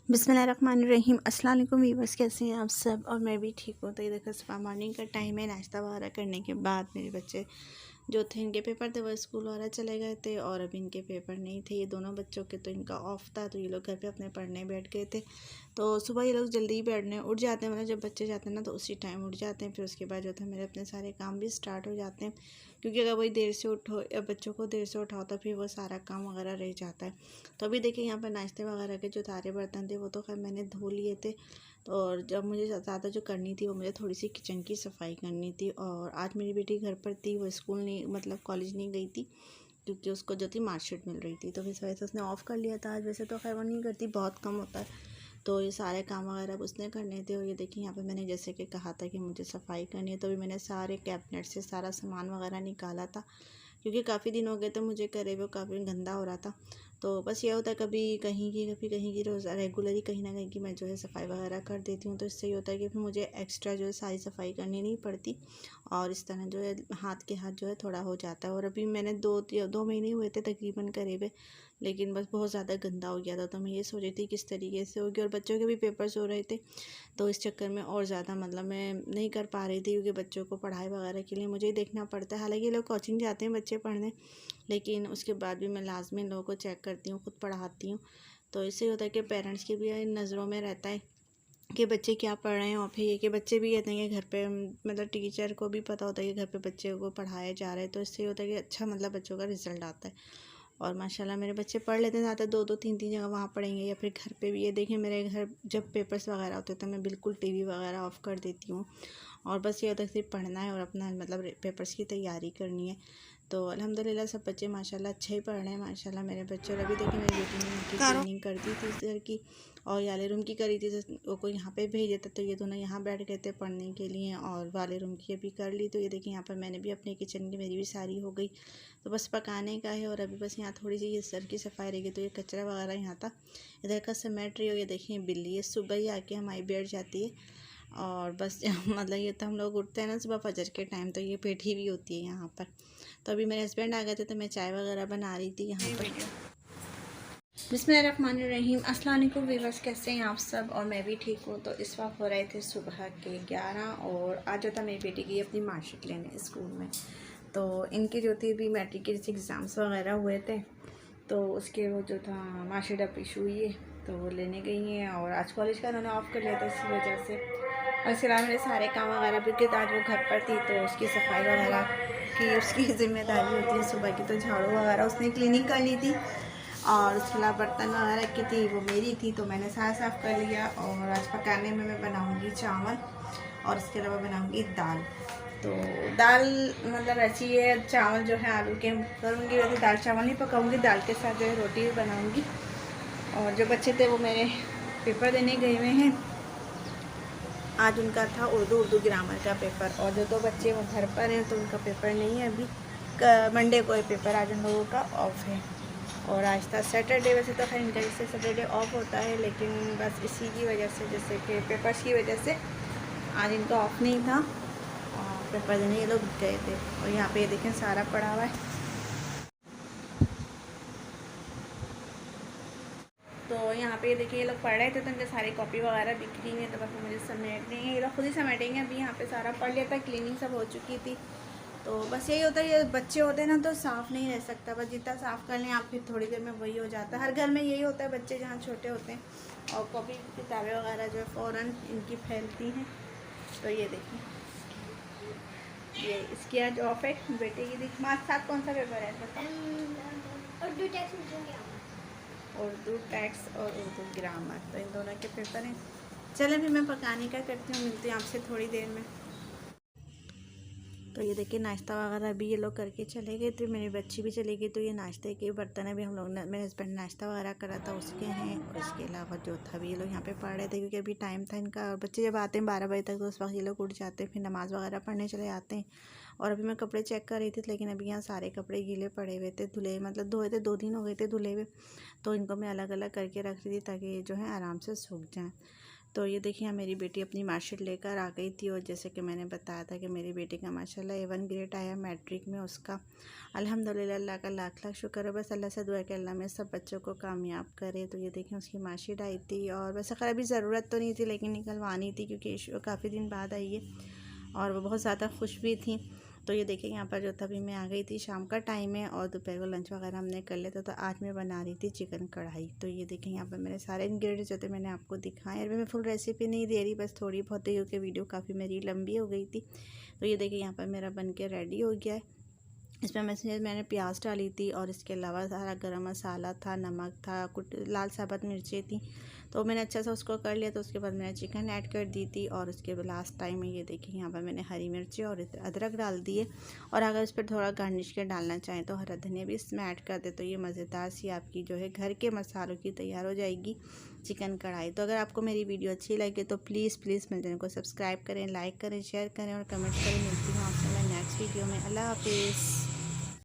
बिस्मिल्लाहिर्रहमानिर्रहीम। अस्सलाम वालेकुम वीवर्स, कैसे हैं आप सब। और मैं भी ठीक हूँ। तो ये देखो सुबह मॉर्निंग का टाइम है। नाश्ता वगैरह करने के बाद मेरे बच्चे जो थे, इनके पेपर थे, वो स्कूल वगैरह चले गए थे। और अभी इनके पेपर नहीं थे, ये दोनों बच्चों के, तो इनका ऑफ था। तो ये लोग घर पे अपने पढ़ने बैठ गए थे। तो सुबह ये लोग जल्दी बैठने उठ जाते हैं, मतलब जब बच्चे जाते हैं ना तो उसी टाइम उठ जाते हैं। फिर उसके बाद जो था मेरे अपने सारे काम भी स्टार्ट हो जाते हैं, क्योंकि अगर वही देर से उठो या बच्चों को देर से उठाओ तो फिर वो सारा काम वगैरह रह जाता है। तो अभी देखिए यहाँ पर नाश्ते वगैरह के जो सारे बर्तन थे वो तो खैर मैंने धो लिए थे। तो और जब मुझे ज़्यादा जो करनी थी वो मुझे थोड़ी सी किचन की सफाई करनी थी। और आज मेरी बेटी घर पर थी, वो स्कूल नहीं, मतलब कॉलेज नहीं गई थी, क्योंकि उसको जो थी मार्कशीट मिल रही थी। तो इस वजह से उसने ऑफ़ कर लिया था आज। वैसे तो खैर वो नहीं करती, बहुत कम होता है। तो ये सारे काम वगैरह अब उसने करने थे। और ये देखिए यहाँ पे मैंने जैसे कि कहा था कि मुझे सफाई करनी है, तो अभी मैंने सारे कैबिनेट से सारा सामान वगैरह निकाला था, क्योंकि काफ़ी दिन हो गए थे मुझे करे हुए, काफ़ी गंदा हो रहा था। तो बस ये होता है कभी कहीं की रोज़ रेगुलरली कहीं ना कहीं की मैं जो है सफाई वगैरह कर देती हूँ। तो इससे ये होता है कि फिर मुझे एक्स्ट्रा जो है सारी सफाई करनी नहीं पड़ती। और इस तरह जो है हाथ के हाथ जो है थोड़ा हो जाता है। और अभी मैंने दो महीने हुए थे तकरीबन करे हुए, लेकिन बस बहुत ज़्यादा गंदा हो गया था। तो मैं ये सोच रही थी किस तरीके से होगी। और बच्चों के भी पेपर्स हो रहे थे, तो इस चक्कर में और ज़्यादा मतलब मैं नहीं कर पा रही थी, क्योंकि बच्चों को पढ़ाई वगैरह के लिए मुझे ही देखना पड़ता है। हालांकि ये लोग कोचिंग जाते हैं बच्चे पढ़ने, लेकिन उसके बाद भी मैं लाजमी इन लोगों को चेक करती हूँ, खुद पढ़ाती हूँ। तो इससे होता है कि पेरेंट्स के भी नज़रों में रहता है कि बच्चे क्या पढ़ रहे हैं। और फिर ये कि बच्चे भी कहते हैं कि घर पे, मतलब टीचर को भी पता होता है कि घर पे बच्चे को पढ़ाया जा रहा है। तो इससे होता है कि अच्छा, मतलब बच्चों का रिजल्ट आता है। और माशाल्लाह मेरे बच्चे पढ़ लेते हैं, ज़्यादा दो दो तीन तीन जगह वहाँ पढ़ेंगे या फिर घर पे भी। ये देखें मेरे घर जब पेपर्स वगैरह होते हैं तो मैं बिल्कुल टीवी वगैरह ऑफ़ कर देती हूँ। और बस ये होता है सिर्फ पढ़ना है और अपना मतलब पेपर्स की तैयारी करनी है। तो अल्हम्दुलिल्लाह सब बच्चे माशाल्लाह अच्छे ही पढ़ रहे हैं माशाल्लाह मेरे बच्चे। और अभी देखिए मेरी बेटी ने इनकी क्लीनिंग कर दी थी इस घर की, और वाले रूम की करी थी। तो को यहाँ पे भेज देता, तो ये दोनों यहाँ बैठ गए थे पढ़ने के लिए। और वाले रूम की अभी कर ली। तो ये देखिए यहाँ पर मैंने भी अपनी किचन की, मेरी भी सारी हो गई। तो बस पकाने का है। और अभी बस यहाँ थोड़ी सी ये सर की सफाई रहेगी। तो ये कचरा वगैरह यहाँ था, इधर का समेट रही हो। ये देखिए बिल्ली, ये सुबह ही आके हमारी बैठ जाती है। और बस मतलब ये तो हम लोग उठते हैं ना सुबह फजर के टाइम, तो ये बैठी भी होती है यहाँ पर। तो अभी मेरे हस्बैंड आ गए थे, तो मैं चाय वगैरह बना रही थी यहाँ पर। बिस्मिल्लाहिर्रहमानिर्रहीम। अस्सलाम वालेकुम व्यूअर्स, कैसे हैं आप सब। और मैं भी ठीक हूँ। तो इस वक्त हो रहे थे सुबह के 11, और आज जो था मेरी बेटी की अपनी मार्कशीट लेने स्कूल में। तो इनकी जो थी अभी मैट्रिक के एग्ज़ाम्स वगैरह हुए थे, तो उसके वो जो था मार्कशीट अब इशू हुई है, तो वो लेने गई हैं। और आज कॉलेज का उन्होंने ऑफ़ कर लिया था इसी वजह से। और इसके अलावा मेरे सारे काम वगैरह भी, क्योंकि आज वो घर पर थी तो उसकी सफाई वगैरह की उसकी ज़िम्मेदारी होती है सुबह की। तो झाड़ू वगैरह उसने क्लीनिंग कर ली थी। और उसके अलावा बर्तन वगैरह की थी वो मेरी थी, तो मैंने सारा साफ़ कर लिया। और आज पकाने में मैं बनाऊँगी चावल, और इसके अलावा बनाऊँगी दाल। तो दाल मतलब ऐसी है, चावल जो है आलू के करूँगी, वैसे दाल चावल नहीं पकाऊँगी, दाल के साथ जो है रोटी भी बनाऊँगी। और जो बच्चे थे वो मेरे पेपर देने गए हुए हैं। आज उनका था उर्दू ग्रामर का पेपर। और जो दो बच्चे वो घर पर हैं, तो उनका पेपर नहीं है अभी, मंडे को है पेपर। आज उन लोगों का ऑफ है। और आज था सैटरडे, वैसे तो खैर इनका जैसे सैटरडे ऑफ होता है, लेकिन बस इसी की वजह से, जैसे कि पेपर्स की वजह से आज इनका ऑफ नहीं था, और पेपर देने ये लोग गए थे। और यहाँ पे ये देखें सारा पड़ा हुआ है। तो यहाँ पे देखिए ये लोग पढ़ रहे थे, तो इनके सारी कॉपी वगैरह बिक रही हैं। तो बस मुझे समेटने हैं, ये लोग खुद ही समेटेंगे। अभी यहाँ पे सारा पढ़ लिया था, क्लीनिंग सब हो चुकी थी। तो बस यही होता है, ये बच्चे होते हैं ना तो साफ़ नहीं रह सकता, बस जितना साफ़ कर लें आप फिर थोड़ी देर में वही हो जाता है। हर घर में यही होता है, बच्चे जहाँ छोटे होते हैं। और कॉपी किताबें वगैरह जो है फ़ौरन इनकी फैलती हैं। तो ये देखिए, ये इसकी आज ऑफ है बेटे की। दिख मार्क्स साथ कौन सा पेपर है बताओ। उर्दू टैक्स और उर्दू ग्रामर, तो इन दोनों के पेपर हैं। चलें फिर मैं पकाने का करती हूँ, मिलती हूँ आपसे थोड़ी देर में। तो ये देखिए नाश्ता वगैरह भी ये लोग करके चले गए थे, मेरी बच्ची भी चली गई। तो ये नाश्ते के बर्तन अभी हम लोग ने, मेरे हस्बैंड नाश्ता वगैरह करा था उसके हैं। और इसके अलावा जो था भी ये लोग यहाँ पे पढ़ रहे थे, क्योंकि अभी टाइम था इनका। और बच्चे जब आते हैं 12 बजे तक, तो उस वक्त ये लोग उठ जाते हैं, फिर नमाज़ वगैरह पढ़ने चले जाते हैं। और अभी मैं कपड़े चेक कर रही थी, लेकिन अभी यहाँ सारे कपड़े गीले पड़े हुए थे, धुले, मतलब धोए थे, 2 दिन हो गए थे धुले हुए। तो इनको मैं अलग अलग करके रख रही थी, ताकि जो है आराम से सूख जाएँ। तो ये देखिए यहाँ मेरी बेटी अपनी मार्कशीट लेकर आ गई थी और जैसे कि मैंने बताया था कि मेरी बेटी का माशाल्लाह A1 ग्रेड आया मैट्रिक में उसका। अल्हम्दुलिल्लाह, अल्लाह का लाख लाख शुक्र है। बस अल्लाह से दुआ है कि अल्लाह में सब बच्चों को कामयाब करे। तो ये देखिए उसकी मार्कशीट आई थी और वैसे खैर अभी ज़रूरत तो नहीं थी लेकिन निकलवानी थी क्योंकि काफ़ी दिन बाद आई है और वो बहुत ज़्यादा खुश भी थी। तो ये देखिए यहाँ पर जो था अभी मैं आ गई थी, शाम का टाइम है और दोपहर को लंच वगैरह हमने कर लिया था। तो आज मैं बना रही थी चिकन कढ़ाई। तो ये देखिए यहाँ पर मेरे सारे इंग्रेडिएंट्स जो थे मैंने आपको दिखाए। अभी मैं फुल रेसिपी नहीं दे रही, बस थोड़ी बहुत ही, क्योंकि वीडियो काफ़ी मेरी लंबी हो गई थी। तो ये देखिए यहाँ पर मेरा बन के रेडी हो गया है। इसमें मैंने प्याज डाली थी और इसके अलावा सारा गरम मसाला था, नमक था, कुछ लाल साबुत मिर्चें थी। तो मैंने अच्छा सा उसको कर लिया। तो उसके बाद मैंने चिकन ऐड कर दी थी और उसके लास्ट टाइम में ये देखिए यहाँ पर मैंने हरी मिर्ची और अदरक डाल दिए। और अगर इस पर थोड़ा गार्निश के डालना चाहें तो हरा धनिया भी इसमें ऐड कर दे तो ये मज़ेदार सी आपकी जो है घर के मसालों की तैयार हो जाएगी चिकन कढ़ाई। तो अगर आपको मेरी वीडियो अच्छी लगे तो प्लीज़ मेरे चैनल को सब्सक्राइब करें, लाइक करें, शेयर करें और कमेंट करें। मिलती हूँ आपसे मैं नेक्स्ट वीडियो में। अल्लाह हाफिज़।